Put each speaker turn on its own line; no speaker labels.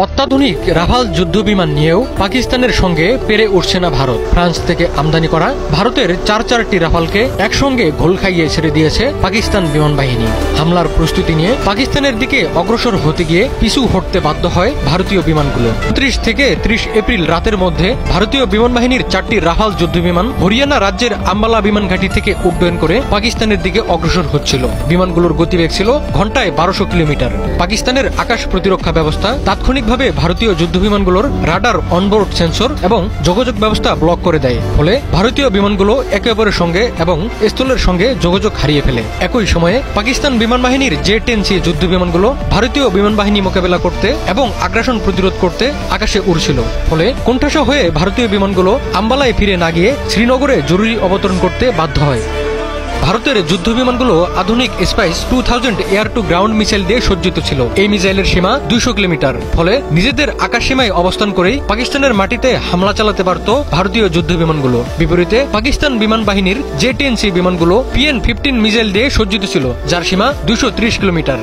অত্যাধুনিক রাফাল যুদ্ধবিমান নিয়েও পাকিস্তানের সঙ্গে পেরে উঠছে না ভারত। ফ্রান্স থেকে আমদানি করা ভারতের চারটি রাফালকে একসঙ্গে ঘোল খাইয়ে ছেড়ে দিয়েছে পাকিস্তান বিমান বাহিনী। হামলার প্রস্তুতি নিয়ে পাকিস্তানের দিকে অগ্রসর হতে গিয়ে পিছু হটতে বাধ্য হয় ভারতীয় বিমানগুলো। 29 থেকে 30 এপ্রিল রাতের মধ্যে ভারতীয় বিমান বাহিনীর 4টি রাফাল যুদ্ধবিমান হরিয়ানা রাজ্যের আম্বালা বিমান ঘাঁটি থেকে উড্ডয়ন করে পাকিস্তানের দিকে অগ্রসর হচ্ছিল। বিমানগুলোর গতিবেগ ছিল ঘন্টায় 1200 কিলোমিটার। পাকিস্তানের আকাশ প্রতিরক্ষা ব্যবস্থা তাৎক্ষণিকভাবে ভারতীয় যুদ্ধবিমানগুলোর রাডার, অনবোর্ড সেন্সর এবং যোগাযোগ ব্যবস্থা ব্লক করে দেয়। ফলে ভারতীয় বিমানগুলো একে অপরের সঙ্গে এবং স্থলের সঙ্গে যোগাযোগ হারিয়ে ফেলে। একই সময়ে পাকিস্তান বিমান বাহিনীর জে-10C যুদ্ধবিমানগুলো ভারতীয় বিমান বাহিনী মোকাবেলা করতে এবং আগ্রাসন প্রতিরোধ করতে আকাশে উড়ছিল। ফলে কোণঠাসা হয়ে ভারতীয় বিমানগুলো আম্বালায় ফিরে না গিয়ে শ্রীনগরে জরুরি অবতরণ করতে বাধ্য হয়। ভারতের যুদ্ধবিমানগুলো আধুনিক Spice 2000 air to ground missile দিয়ে সজ্জিত ছিল। এই মিসাইলের সীমা 200 কিলোমিটার। ফলে নিজেদের আকাশ সীমায় অবস্থান করেই পাকিস্তানের মাটিতে হামলা চালাতে পারত ভারতীয় যুদ্ধবিমানগুলো। বিপরীতে পাকিস্তান বিমান বাহিনীর জে-10C বিমানগুলো PN-15 মিসাইল দিয়ে সজ্জিত ছিল, যার সীমা 230 কিলোমিটার।